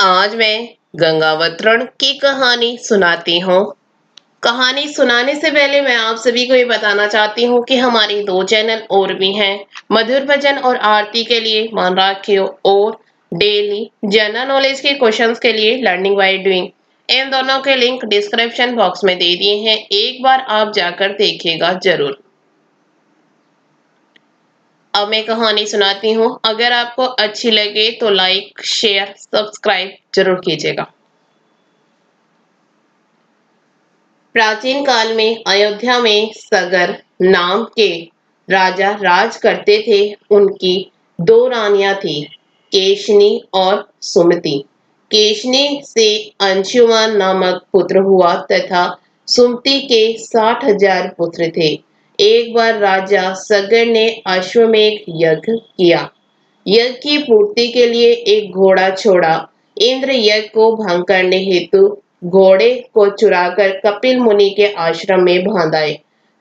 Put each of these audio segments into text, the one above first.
आज मैं गंगावतरण की कहानी सुनाती हूँ। कहानी सुनाने से पहले मैं आप सभी को ये बताना चाहती हूँ कि हमारी दो चैनल और भी हैं। मधुर भजन और आरती के लिए मन रखियो और डेली जनरल नॉलेज के क्वेश्चंस के लिए लर्निंग बाय डूइंग। इन दोनों के लिंक डिस्क्रिप्शन बॉक्स में दे दिए हैं, एक बार आप जाकर देखिएगा जरूर। अब मैं कहानी सुनाती हूँ। अगर आपको अच्छी लगे तो लाइक शेयर सब्सक्राइब जरूर कीजिएगा। प्राचीन काल में अयोध्या में सगर नाम के राजा राज करते थे। उनकी दो रानियां थी, केशनी और सुमति। केशनी से अंशुमान नामक पुत्र हुआ तथा सुमति के 60,000 पुत्र थे। एक बार राजा सगर ने अश्वमेध यज्ञ किया। यज्ञ की पूर्ति के लिए एक घोड़ा छोड़ा। इंद्र यज्ञ को भंग करने हेतु घोड़े को चुराकर कपिल मुनि के आश्रम में बांधाए।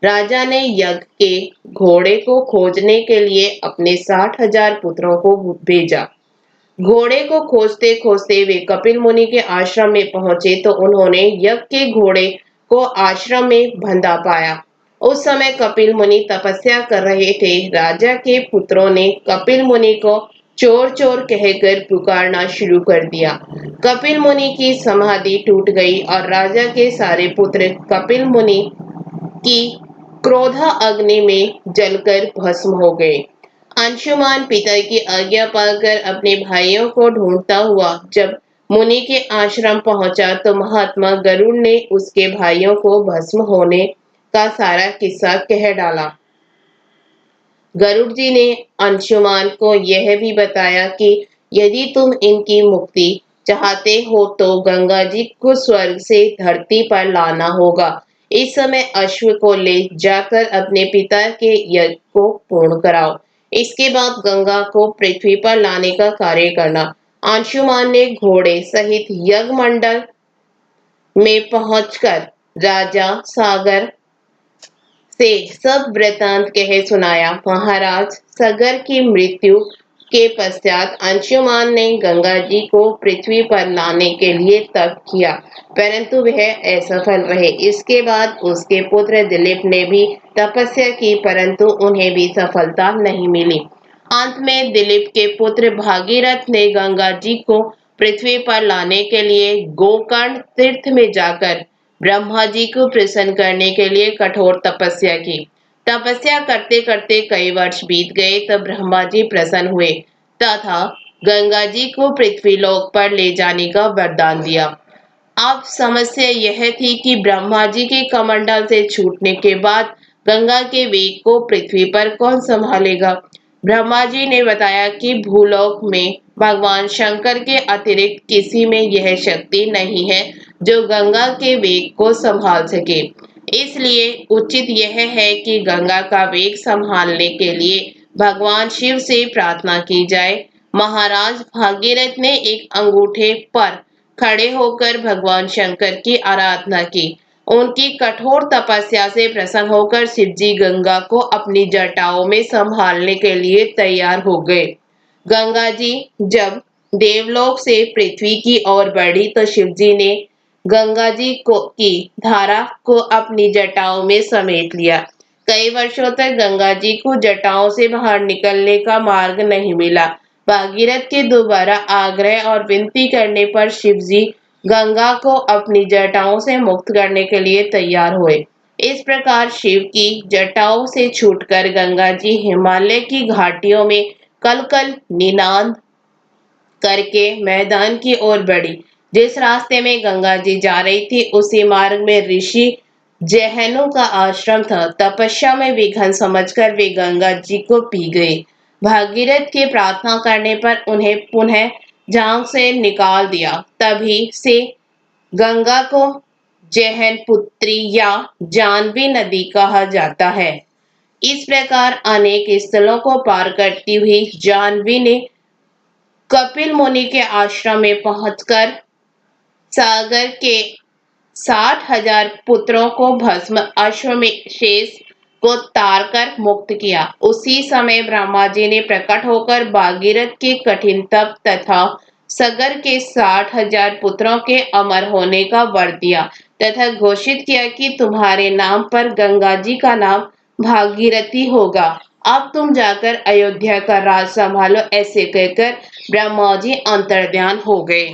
राजा ने यज्ञ के घोड़े को खोजने के लिए अपने 60,000 पुत्रों को भेजा। घोड़े को खोजते खोजते वे कपिल मुनि के आश्रम में पहुंचे तो उन्होंने यज्ञ के घोड़े को आश्रम में बंधा पाया। उस समय कपिल मुनि तपस्या कर रहे थे। राजा के पुत्रों ने कपिल मुनि को चोर चोर कहकर पुकारना शुरू कर दिया। कपिल मुनि की समाधि टूट गई और राजा के सारे पुत्र कपिल मुनि की क्रोधा अग्नि में जलकर भस्म हो गए। अंशुमान पिता की आज्ञा पाकर अपने भाइयों को ढूंढता हुआ जब मुनि के आश्रम पहुंचा तो महात्मा गरुड़ ने उसके भाइयों को भस्म होने का सारा किस्सा कह डाला। गरुड़ जी ने अंशुमान को यह भी बताया कि यदि तुम इनकी मुक्ति चाहते हो तो गंगा जी को स्वर्ग से धरती पर लाना होगा। इस समय अश्व को ले जाकर अपने पिता के यज्ञ को पूर्ण कराओ। इसके बाद गंगा को पृथ्वी पर लाने का कार्य करना। अंशुमान ने घोड़े सहित यज्ञ मंडल में पहुंचकर राजा सागर से सब वृतांत कह सुनाया। महाराज सगर की मृत्यु के पश्चात अंशुमान ने गंगा जी को पृथ्वी पर लाने के लिए तप किया, परंतु वह असफल रहे। इसके बाद उसके पुत्र दिलीप ने भी तपस्या की, परंतु उन्हें भी सफलता नहीं मिली। अंत में दिलीप के पुत्र भागीरथ ने गंगा जी को पृथ्वी पर लाने के लिए गोकर्ण तीर्थ में जाकर ब्रह्मा जी को प्रसन्न करने के लिए कठोर तपस्या की। तपस्या करते करते कई वर्ष बीत गए तब ब्रह्मा जी प्रसन्न हुए तथा गंगा जी को पृथ्वी लोक पर ले जाने का वरदान दिया। अब समस्या यह थी कि ब्रह्मा जी के कमंडल से छूटने के बाद गंगा के वेग को पृथ्वी पर कौन संभालेगा। ब्रह्मा जी ने बताया कि भूलोक में भगवान शंकर के अतिरिक्त किसी में यह शक्ति नहीं है जो गंगा के वेग को संभाल सके। इसलिए उचित यह है कि गंगा का वेग संभालने के लिए भगवान शिव से प्रार्थना की जाए। महाराज भागीरथ ने एक अंगूठे पर खड़े होकर भगवान शंकर की आराधना की। उनकी कठोर तपस्या से प्रसन्न होकर शिवजी गंगा को अपनी जटाओं में संभालने के लिए तैयार हो गए। गंगा जी जब देवलोक से पृथ्वी की ओर बढ़ी तो शिवजी ने गंगा जी को की धारा को अपनी जटाओं में समेट लिया। कई वर्षों तक गंगा जी को जटाओं से बाहर निकलने का मार्ग नहीं मिला। भागीरथ के दोबारा आग्रह और विनती करने पर शिवजी गंगा को अपनी जटाओं से मुक्त करने के लिए तैयार हुए। इस प्रकार शिव की जटाओं से छूटकर गंगा जी हिमालय की घाटियों में कलकल निनाद करके मैदान की ओर बढ़ी। जिस रास्ते में गंगा जी जा रही थी उसी मार्ग में ऋषि जैहनु का आश्रम था। तपस्या में विघन समझकर वे गंगा जी को पी गए। भागीरथ के प्रार्थना करने पर उन्हें पुनः झांग से निकाल दिया। तभी से गंगा को जैहन पुत्री या जानवी नदी कहा जाता है। इस प्रकार अनेक स्थलों को पार करती हुई जानवी ने कपिल मुनि के आश्रम में पहुंचकर सागर के 60,000 पुत्रों को भस्म अश्वमेध को तार कर मुक्त किया। उसी समय ब्रह्मा जी ने प्रकट होकर भागीरथ के कठिन तप तथा सगर के 60,000 पुत्रों के अमर होने का वर दिया तथा घोषित किया कि तुम्हारे नाम पर गंगा जी का नाम भागीरथी होगा। अब तुम जाकर अयोध्या का राज संभालो। ऐसे कहकर ब्रह्मा जी अंतर्ध्यान हो गए।